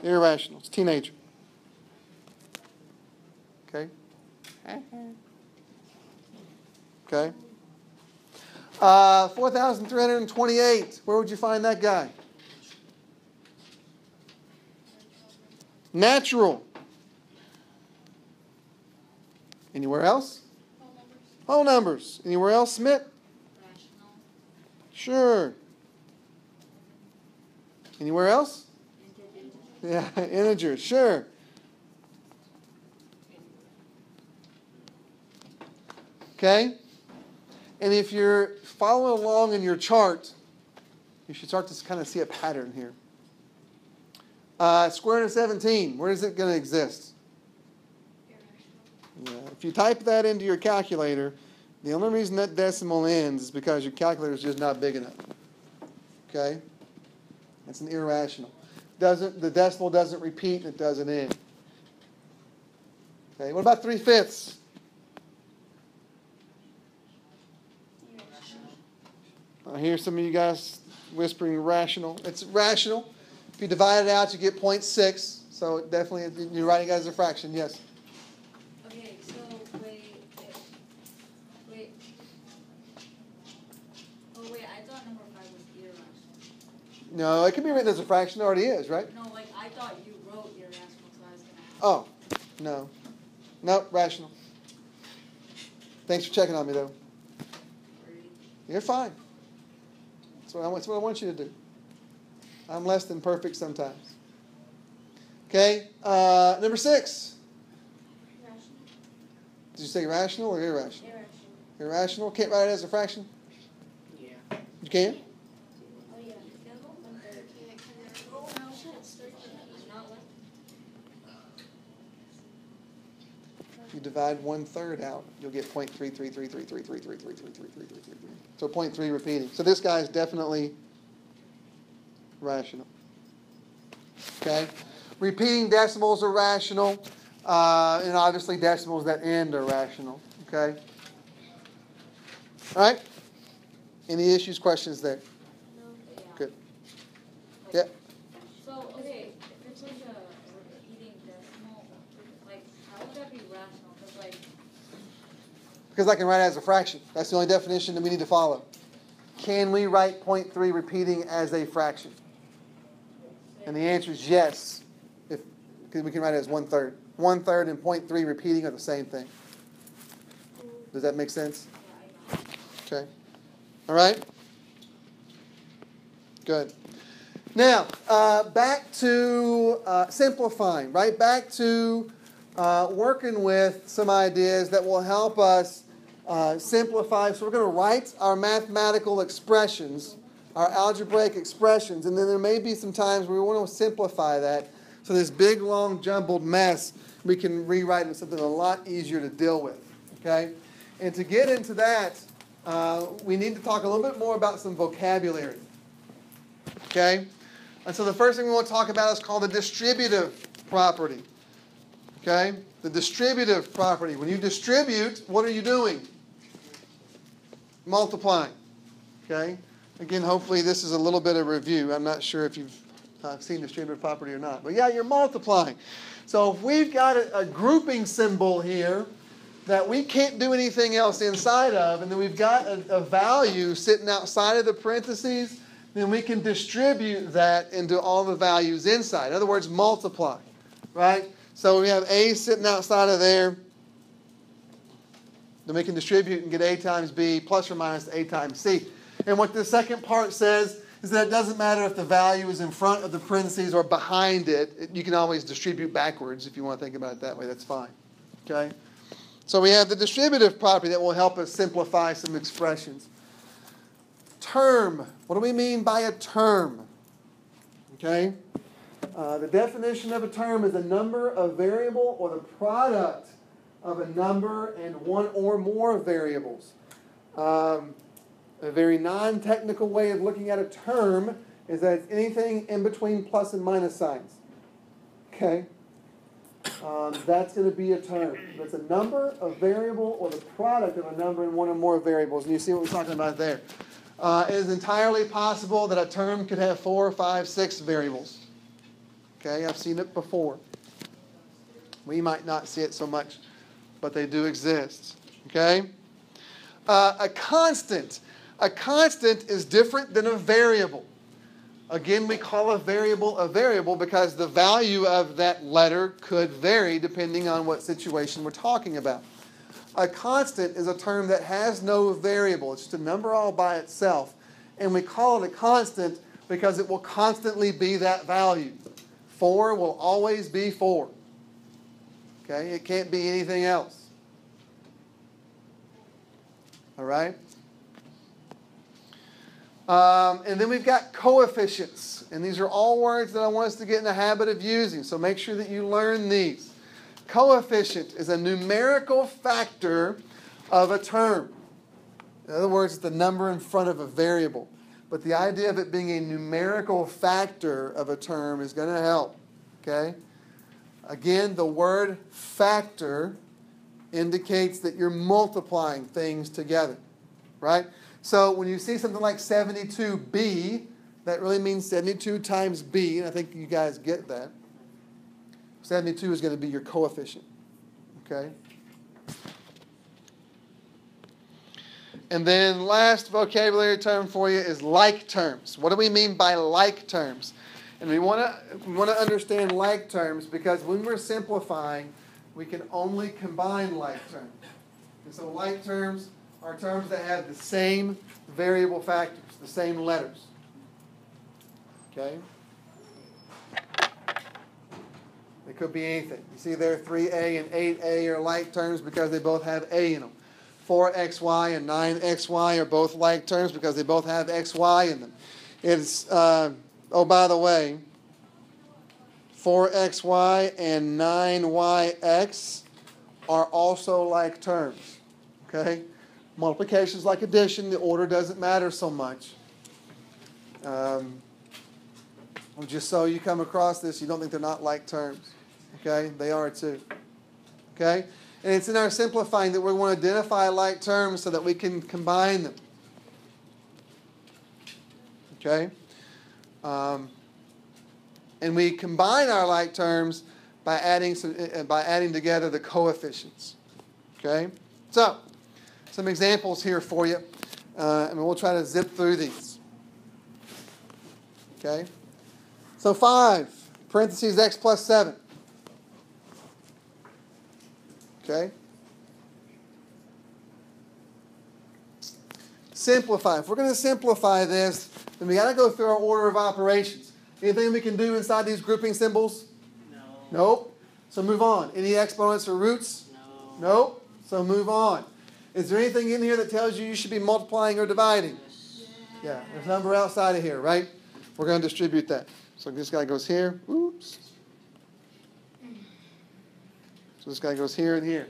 Irrational. It's teenager. Okay. Okay. 4,328. Where would you find that guy? Natural. Anywhere else? Whole numbers. Anywhere else, Smith? Rational. Sure. Anywhere else? Yeah, integers. Sure. Okay? And if you're following along in your chart, you should start to kind of see a pattern here. Square root of 17, where is it going to exist? Yeah, if you type that into your calculator, the only reason that decimal ends is because your calculator is just not big enough. Okay? That's an irrational. The decimal doesn't repeat and it doesn't end. Okay, what about 3/5? I hear some of you guys whispering rational. It's rational. If you divide it out, you get 0.6. So definitely, you're writing it as a fraction. Yes. Okay, so wait. Oh wait, I thought number 5 was irrational. No, it can be written as a fraction. It already is, right? No, like I thought you wrote irrational, so I was gonna ask. Oh, no. Nope, rational. Thanks for checking on me, though. You're fine. That's what I want you to do. I'm less than perfect sometimes. Okay, number 6. Rational. Did you say rational or irrational? Irrational. Irrational. Can't write it as a fraction? Yeah. You can? Oh yeah. If you divide 1/3 out, you'll get 0.33333333333333. So 0.3 repeating. So this guy is definitely rational. Okay? Repeating decimals are rational. And obviously decimals that end are rational. Okay? All right? Any issues, questions there? No. Yeah. Good. Yeah. So okay, if it's like a repeating decimal, like how would that be rational? Because like. Because I can write it as a fraction. That's the only definition that we need to follow. Can we write 0.3 repeating as a fraction? And the answer is yes. Because we can write it as 1/3. 1/3 and 0.3 repeating are the same thing. Does that make sense? Yeah, I know. Okay. All right? Good. Now, back to simplifying, right? Back to working with some ideas that will help us simplify. So we're going to write our mathematical expressions, our algebraic expressions, and then there may be some times where we want to simplify that. So this big, long, jumbled mess, we can rewrite into something a lot easier to deal with. Okay? And to get into that, we need to talk a little bit more about some vocabulary. Okay? And so the first thing we want to talk about is called the distributive property. Okay? The distributive property. When you distribute, what are you doing? Multiplying. Okay? Again, hopefully this is a little bit of review. I'm not sure if you've seen distributive property or not. But yeah, you're multiplying. So if we've got a grouping symbol here that we can't do anything else inside of, and then we've got a value sitting outside of the parentheses, then we can distribute that into all the values inside. In other words, multiply. Right? So we have A sitting outside of there. Then we can distribute and get A times B plus or minus A times C. And what the second part says is that it doesn't matter if the value is in front of the parentheses or behind it. You can always distribute backwards if you want to think about it that way. That's fine. Okay? So we have the distributive property that will help us simplify some expressions. Term. What do we mean by a term? Okay? The definition of a term is a number, a variable, or the product of a number and one or more variables. A very non-technical way of looking at a term is that it's anything in between plus and minus signs. Okay? That's going to be a term. That's a number, a variable, or the product of a number and one or more variables. And you see what we're talking about there. It is entirely possible that a term could have 4, 5, 6 variables. Okay? I've seen it before. We might not see it so much, but they do exist. Okay? A constant. A constant is different than a variable. Again, we call a variable because the value of that letter could vary depending on what situation we're talking about. A constant is a term that has no variable. It's just a number all by itself. And we call it a constant because it will constantly be that value. 4 will always be 4. Okay? It can't be anything else. All right? And then we've got coefficients. And these are all words that I want us to get in the habit of using. So make sure that you learn these. Coefficient is a numerical factor of a term. In other words, it's the number in front of a variable. But the idea of it being a numerical factor of a term is going to help. Okay? Again, the word factor indicates that you're multiplying things together. Right? So when you see something like 72b, That really means 72 times b, and I think you guys get that. 72 is going to be your coefficient. Okay? And then last vocabulary term for you is like terms. What do we mean by like terms? And we want to understand like terms because when we're simplifying, we can only combine like terms. And so like terms are terms that have the same variable factors, the same letters. Okay? They could be anything. You see there 3a and 8a are like terms because they both have a in them. 4xy and 9xy are both like terms because they both have xy in them. It's, oh, by the way, 4xy and 9yx are also like terms. Okay? Multiplication is like addition. The order doesn't matter so much. Just so you come across this, you don't think they're not like terms. Okay? They are too. Okay? And it's in our simplifying that we want to identify like terms so that we can combine them. Okay? And we combine our like terms by adding together the coefficients. Okay? So, some examples here for you. And we'll try to zip through these. Okay? So 5, parentheses x plus 7. Okay? Simplify. If we're going to simplify this, then we got to go through our order of operations. Anything we can do inside these grouping symbols? No. Nope. So move on. Any exponents or roots? No. Nope. So move on. Is there anything in here that tells you should be multiplying or dividing? Yeah. There's a number outside of here, right? We're going to distribute that. So this guy goes here. Oops. So this guy goes here and here.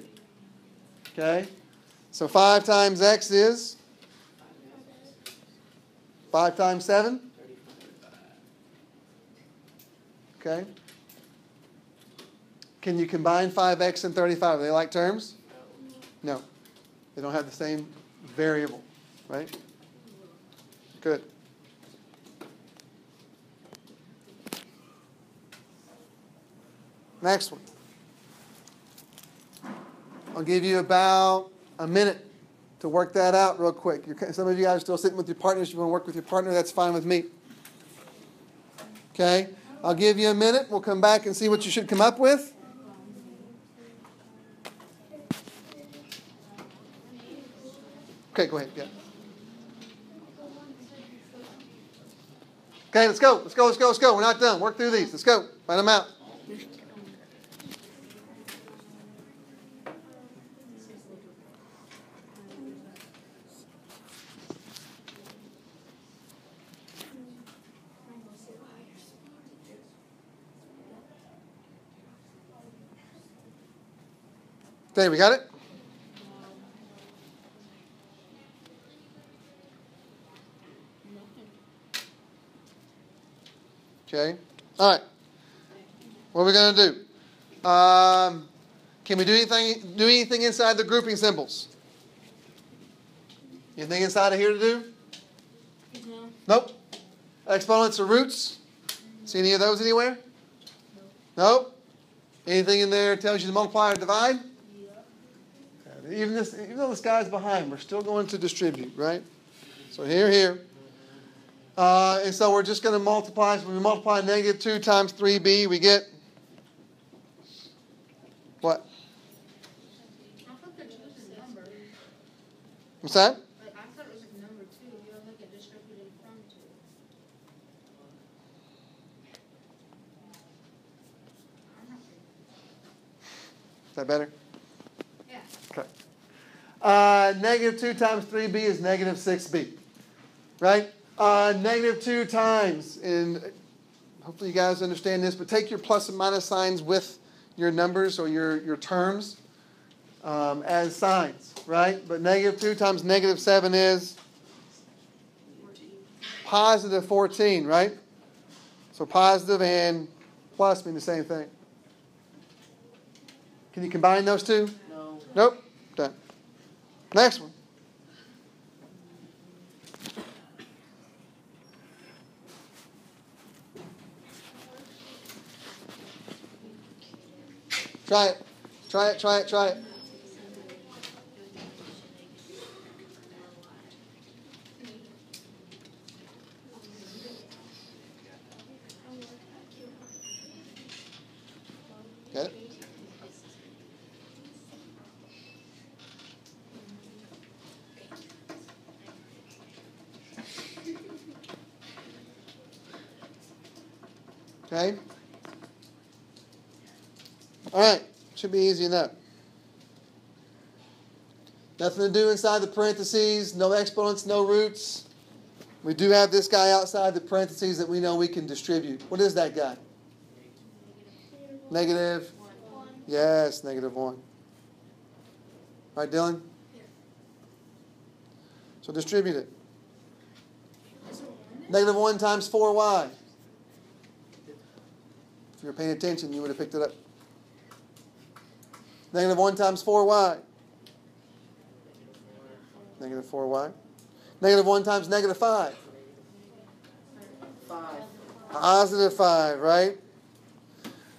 Okay? So 5 times x is? 5 times 7? Okay? Can you combine 5x and 35? Are they like terms? No. They don't have the same variable, right? Good. Next one. I'll give you about a minute to work that out real quick. Some of you guys are still sitting with your partners. If you want to work with your partner, that's fine with me. Okay? I'll give you a minute. We'll come back and see what you should come up with. Okay, go ahead. Yeah. Okay, let's go. Let's go, let's go, let's go. We're not done. Work through these. Let's go. Find them out. Okay, we got it? Okay. All right. What are we going to do? Can we do anything inside the grouping symbols? Anything inside of here to do? No. Nope. Exponents or roots? See any of those anywhere? Nope. Anything in there that tells you to multiply or divide? Okay. Even though this guy's behind, we're still going to distribute, right? So here. And so we're just going to multiply. So when we multiply negative 2 times 3b, we get what? I thought that was a number. What's that? Like, I thought it was a number two. You don't look at distributed from two. Is that better? Yeah. Okay. Negative 2 times 3b is negative 6b. Right? Negative 2 times, and hopefully you guys understand this, but take your plus and minus signs with your numbers or your terms as signs, right? But negative 2 times negative 7 is positive 14, right? So positive and plus mean the same thing. Can you combine those two? No. Nope. Done. Next one. Try it. Try it, try it, try it. Get it? Okay? All right. Should be easy enough. Nothing to do inside the parentheses. No exponents, no roots. We do have this guy outside the parentheses that we know we can distribute. What is that guy? Negative. Yes, -1. All right, Dylan? So distribute it. -1 times 4y. If you were paying attention, you would have picked it up. -1 times 4y. -4y. -1 times -5. 5. +5, right?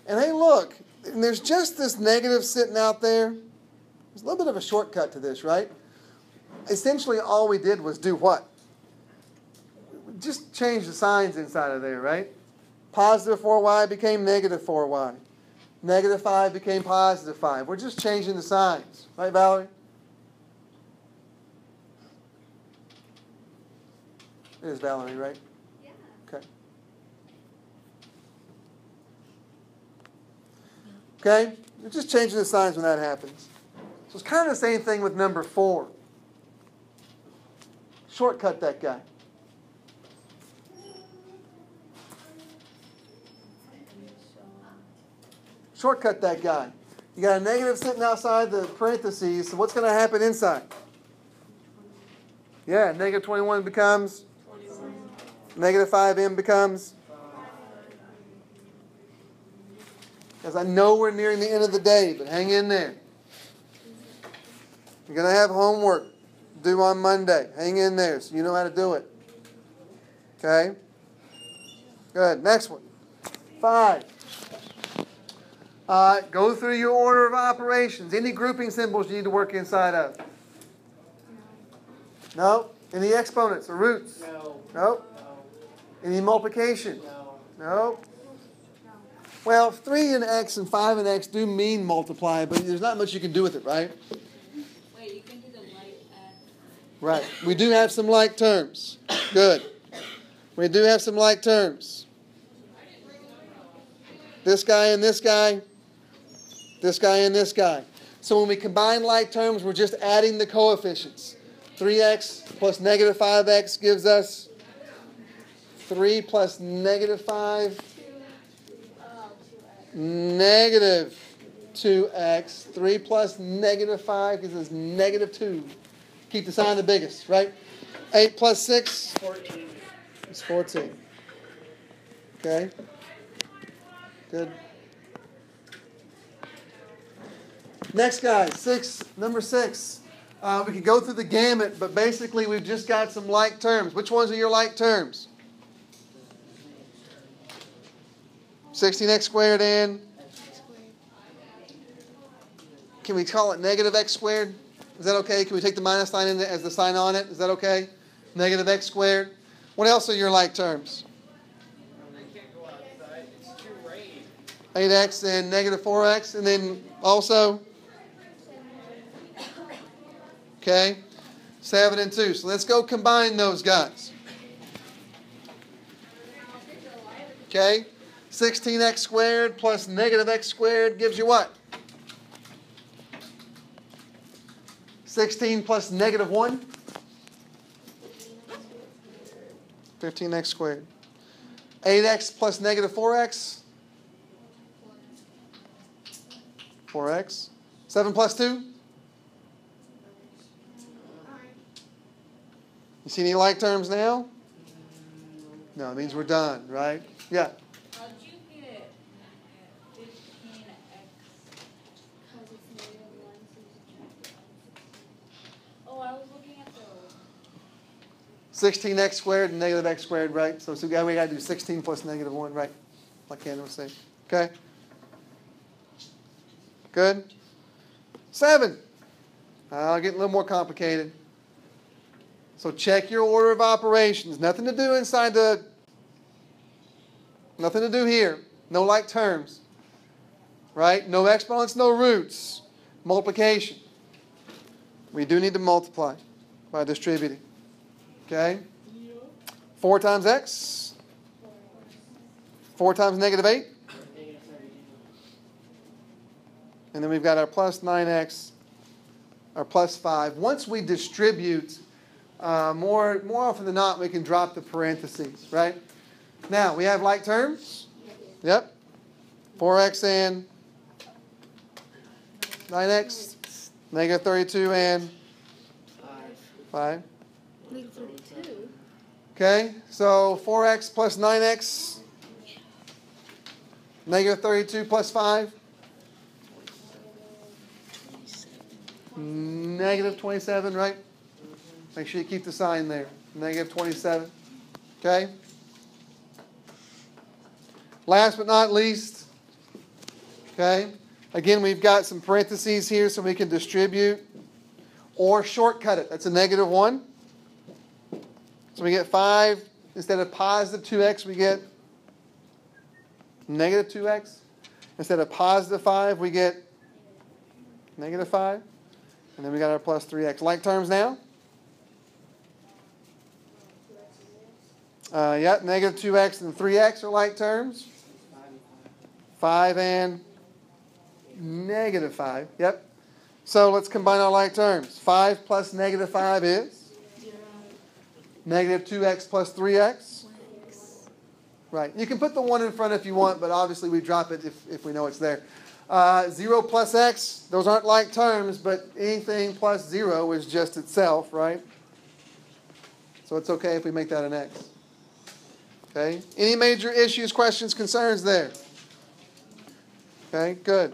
And hey, look, and there's just this negative sitting out there. There's a little bit of a shortcut to this, right? Essentially, all we did was do what? Just change the signs inside of there, right? +4y became -4y. -5 became +5. We're just changing the signs. Right, Valerie? It is Valerie, right? Yeah. Okay. Okay? We're just changing the signs when that happens. So it's kind of the same thing with number 4. Shortcut that guy. Shortcut that guy. You got a negative sitting outside the parentheses, so what's going to happen inside? Yeah, -21 becomes? -5m becomes? Because I know we're nearing the end of the day, but hang in there. You're going to have homework due on Monday. Hang in there so you know how to do it. Okay? Good. Next one. 5. Go through your order of operations. Any grouping symbols you need to work inside of? No? Any exponents or roots? No. Nope. No. Any multiplication? No. Nope. Well, 3 and x and 5 and x do mean multiply, but there's not much you can do with it, right? Wait, you can do the light add. Right. We do have some like terms. Good. We do have some like terms. This guy and this guy. This guy and this guy. So when we combine like terms, we're just adding the coefficients. 3x plus -5x gives us 3 plus -5. -2x. 3 plus -5 gives us -2. Keep the sign the biggest, right? 8 plus 6 14. is 14. Okay? Good. Next guy, number 6. We could go through the gamut, but basically we've just got some like terms. Which ones are your like terms? 16x squared and? Can we call it -x squared? Is that okay? Can we take the minus sign in as the sign on it? Is that okay? -x squared. What else are your like terms? 8x and -4x, and then also, okay, 7 and 2. So let's go combine those guys. Okay, 16x squared plus -x squared gives you what? 16 plus -1? 15x squared. 8x plus -4x? 4x. 7 plus 2? You see any like terms now? No, it means we're done, right? Yeah. How'd you get 15x? Oh, I was looking at the 16x squared and -x squared, right? So we got to do 16 plus -1, right? Like Candace was saying. Okay? Good? 7. I'll get a little more complicated. So check your order of operations. Nothing to do nothing to do here. No like terms. Right? No exponents, no roots. Multiplication. We do need to multiply by distributing. Okay? 4 times x. 4 times negative 8. And then we've got our plus 9x, our plus 5. Once we distribute, more often than not, we can drop the parentheses, right? Now, we have like terms. Yep. 4x and 9x. Negative 32 and 5. Negative 32. Okay, so 4x plus 9x. Negative 32 plus 5. Negative 27, right? Make sure you keep the sign there. Negative 27. Okay? Last but not least, okay? Again, we've got some parentheses here so we can distribute or shortcut it. That's a negative 1. So we get 5. Instead of positive 2x, we get negative 2x. Instead of positive 5, we get negative 5. And then we got our plus 3x. Like terms now? Yeah, negative 2x and 3x are like terms. 5 and negative 5. Yep. So let's combine our like terms. 5 plus negative 5 is? 0. Negative 2x plus 3x? 1x. Right. You can put the 1 in front if you want, but obviously we drop it if we know it's there. 0 plus x, those aren't like terms, but anything plus 0 is just itself, right? So it's okay if we make that an x. Okay? Any major issues, questions, concerns there? Okay, good.